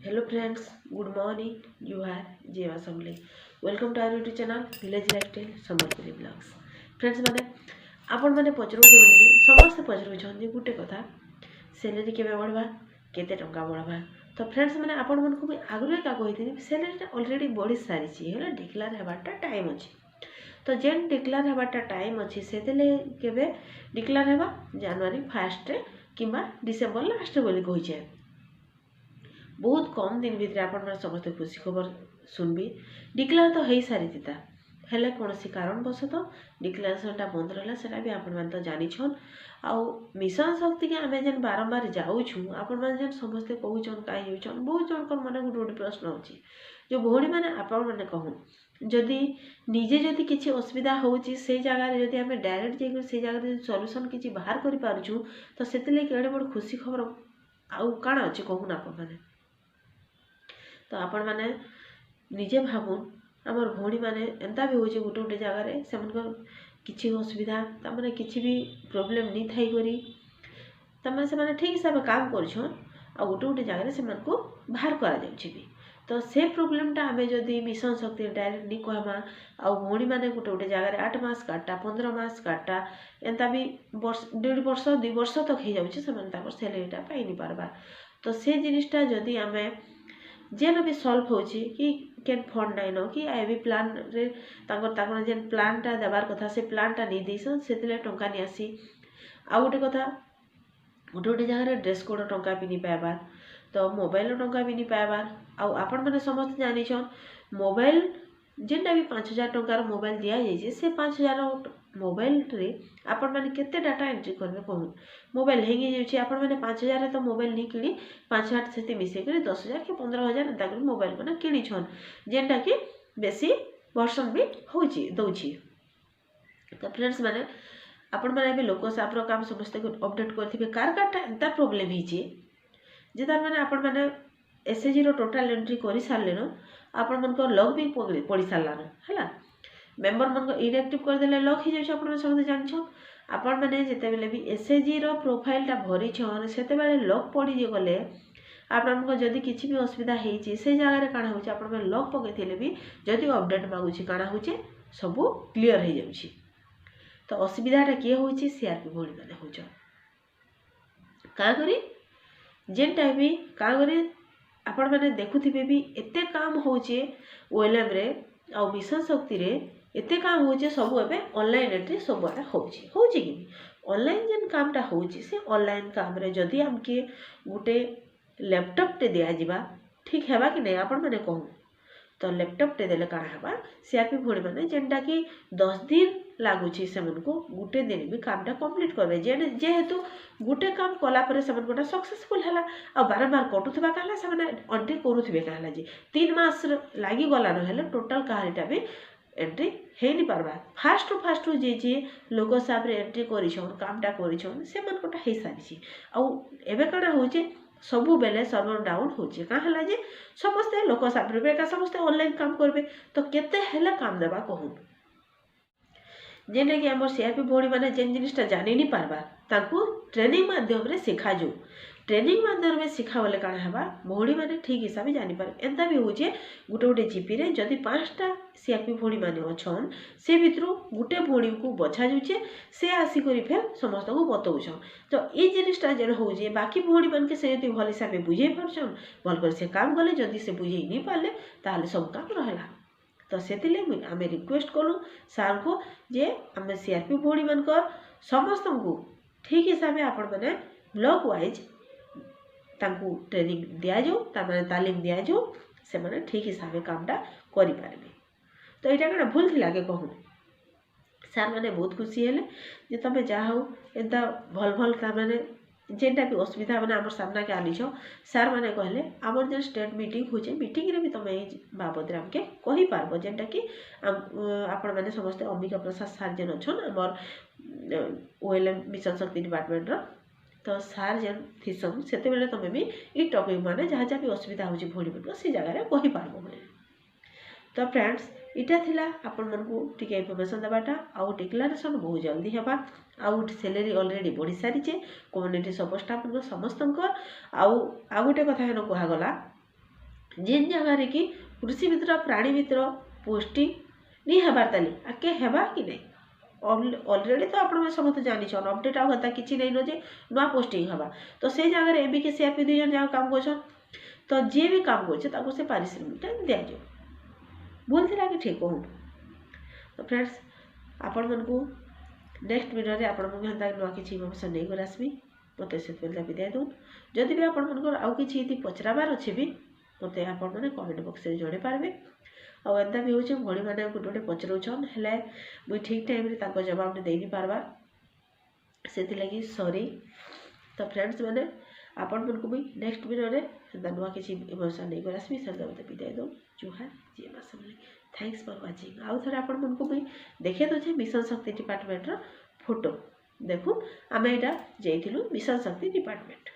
Hello friends, good morning. You are Jeva Samle. Welcome to our YouTube channel Village Lifestyle Sambalpuri Vlogs. Friends माने आपण माने पचरुछन जे समस्त पचरुछन जे गुटे कथा salary केबे बढ़वा केते टंका बढ़वा तो फ्रेंड्स माने आपण मन को आगुले का कहिथिनी सैलरी ऑलरेडी बढ़ी सारी छी हेला डिक्लेयर हेबाटा टाइम अछि तो जेन डिक्लेयर हेबाटा टाइम अछि सेतेले केबे डिक्लेयर हेबा जनवरी 1 रे किबा डिसेंबर लास्ट बोली कहि छै बहुत कम दिन भितर आप समस्त खुशी खबर सुनबी डिक्लेयर तो हो सारी था हेले कौन कारणवश तो डिक्लेरेशनटा बंद रहा सेटा भी आपण तो जानिछन आउ मिशन शक्ति के आम जेन बारंबार जाऊँ आपण मैंने समस्ते कहून कहीं होचन बहुत जन मन गोटे गोटे प्रश्न अच्छी जो भौणी मैंने आपण मैंने कहून जदि निजे जदि किसी असुविधा होची से जगह जदि आम डायरेक्ट जाकर से जगह सॉल्यूशन किसी बाहर कर पारुछु तो से केड़े बड़ खुशी खबर आउ काण अच्छे कहून आपण मैंने तो आपण मैंने निजे भावुन आमर भौणी मैंने एंता भी होचे गोटे गोटे जगार से किसी असुविधा तमें किसी भी प्रोब्लेम नहीं थी करी तमें से ठीक हिसाब से काम कर गोटे गोटे जगार से बाहर करा भी तो से प्रोब्लेमटा आम जदि मिशन शक्ति डायरेक्ट नहीं कहमा आ भौणी मैंने गोटे गोटे जगार 8 मास काटा 15 मास काटा एंता भी 1.5 वर्ष 2 वर्ष तक हो जाए सैलरीटा पाई नहीं पार्बा तो से जिनिसटा जदि आम जेन भी सल्व होची कि केन फंड नाइन कि आई प्लान रे जेन प्लानटा देवार कथा से प्लानटा नहीं देसन से टंका नहीं आसी आ गोटे कथा गोटे गोटे जगह ड्रेस कोड टंका भी नहीं पाइबार तो मोबाइल टंका भी नहीं पाइबार आपण मैंने समस्त जानिछन मोबाइल जेनटा भी 5000 टंकार मोबाइल दि जाइए से 5000 मोबाइल रे आपण मैंने केते डाटा एंट्री करबे कहून मोबाइल हैंग जाउछि आपण मैंने 5000 तो मोबाइल नहीं किणी 5-8 से मिसे कर 10,000 कि 15,000 एंता कर मोबाइल मैंने किणी छन जेनटा कि बेसी वर्षन भी होछि दउछि तो फ्रेंड्स मैंने आपण मैंने भी लोक सापर काम समस्त अपडेट करथिबे कार कार्डटा एंता प्रॉब्लम हिछि जे तार मैंने आपण मैंने एसएचजी रो टोटल एंट्री करि सारलेनो आपण मन को लॉग भी पड़ी सारलानो हैला मेंबर मन को इनएक्टिव कर देले लॉक हो जाउछ आपण सब जानछो आपण माने जेते बेले भी एसएचजी रो प्रोफाइलटा भरि छन सेते बेले लॉक पड़ी जे गले आपण को जदी किछि भी असुविधा हेछि से जगह रे काना होछि आपण में लॉक पकेथिले भी जदी अपडेट मागुछि काना होछि सब क्लियर हो जाउछि तो असुविधाटा के होछि सीआरपी भोली माने होछ का करी जेनटा भी का करी आपण माने देखुथिबे भी एते काम होचे ओएलएम रे आ मिशन शक्ति रे एते काम होचे सब एबे ऑनलाइन एंट्री सब आडे होची कि ऑनलाइन जेन कामटा होची से ऑनलाइन काम रे जदी हमके गुटे लैपटॉप टे दिया जिबा ठीक हेबा कि नहीं आपण माने कहू तो लैपटॉप टे देले काना हेबा सीआरपी भोणी माने जेनटा कि 10 दिन लागुची से मन को गुटे दिन भी कामटा कंप्लीट करबे जेहेतु गुटे काम कला परे से मन कोटा सक्सेसफुल हला आ बारंबार कटुथबा कहला से माने एंट्री करूथबे कहला जी 3 मास लागी गला न हेले टोटल कहारीटा भी एंट्री हे नहीं पारबा फास्ट जे लोक साब रे एंट्री करिछन कामटा करिछन से मन कोटा हे सारिछि आ एबे काना होचे सबु बेले सर्वर डाउन होचे का हला जे समस्त लोक साब रे का समस्त ऑनलाइन काम करबे तो केते हेला काम देबा कहू जेने कि हमर सीआरपी भोणी माने जेन जिनिसटा जानि नहीं पारबा ताकू ट्रेनिंग माध्यम रे सिखा जो ट्रेनिंग माध्यम में सिखा बोले काना हेबा भोणी माने ठीक हिसाब जानि पार एंता भी होचे गुटे गुटे जीपी रे जदी 5टा सीआरपी भोणी माने अछन से भितरु गुटे भोणी को बछा जुचे से आसी करी फेर समस्त को बतौछन तो ए जिनिसटा जेन होजे बाकी भोणी मान के से यदि भल हिसाब बुझे परछन भल कर से काम गले जदी से बुझे नहीं पाले ताले सब काम रहला तो से आम रिक्वेस्ट कलु सार को जे आम सीआरपी भोणी मान समस्त को ठीक हिसाब से आपण मैंने ब्लॉक वाइज तांकू ट्रेनिंग दिया जाऊ तार तालीम दिया जाऊ से माने ठीक हिसाब से कामटा करि पारबे तो यहाँ क्या भूल थी लगे कहूँ सार मैंने बहुत खुशी हेले जे तमे जा हो एंता भल भल मैंने जेनटा भी असुविधा मैंने आम सामना के आनी सार मैंने कहले आमर जो स्टेट मीटिंग होचे मीटिंग रे भी तुम ये बाबद आमके कही पारबो जेनटा कि आपण मैंने समस्त अंबिका प्रसाद सार जेन अच्छन आमर ओएलएम मिशन शक्ति डिपार्टमेंट रो तो सार जेन थीसन सेते बेले तुम भी ई टॉपिक माने जहाँ जहाँ भी असुविधा होची भोली बन से जगह कही पारबो तो फ्रेंड्स इटा थिला आपण मन को टिके इनफॉरमेशन देबाटा आउ डिक्लेरेशन बहुत जल्दी हेबा आउ सैलरी ऑलरेडी बढ़ी सारी कम्युनिटी सब स्टाफ समस्त आउ गोटे कथा हेन कह गला जेन जगह कि कृषि मित्र प्राणी मित्र पोस्टिंग नहीं हेबार ताली आके हेबा कि नहीं ऑलरेडी तो आप समस्त जानी अपडेट आता कि नहीं न जे नुआ पोस्टिंग हवा तो से जगह एबीके सीआरपी 2 जन जहाँ काम कर तो जी भी काम कर से पारिश्रमिकटा दिज्व भूल थी कि ठीक कहूँ तो फ्रेंड्स आपण मन को नेक्स्ट वीडियो रे आपण मन हंता नुआ किछि इन्फॉर्मेशन नहीं कर आसबी मते से पहले विदाय दूँ जदि भी आपण मन आउ किछि पचराबार अच्छे भी मते आपण माने कमेंट बॉक्स रे जणे पारबे आ एंता भी होचे भणी माने गोटे पचरौछन हेले मुई ठीक टाइम रे ताको जवाब ने देई नि पारबा सेति लगी सॉरी तो फ्रेंड्स माने आपण मन को भी नेक्स्ट वीडियो रे एंता नुआ किछि इन्फॉर्मेशन नहीं कर आसबी से मते विदाय दूँ जुहार जय मां समले थैंक्स फॉर वाचिंग आउ थरे आपण मन को भी देखे दो मिशन शक्ति डिपार्टमेंट रो फोटो देखो आमे एटा जाइथिलु मिशन शक्ति डिपार्टमेंट।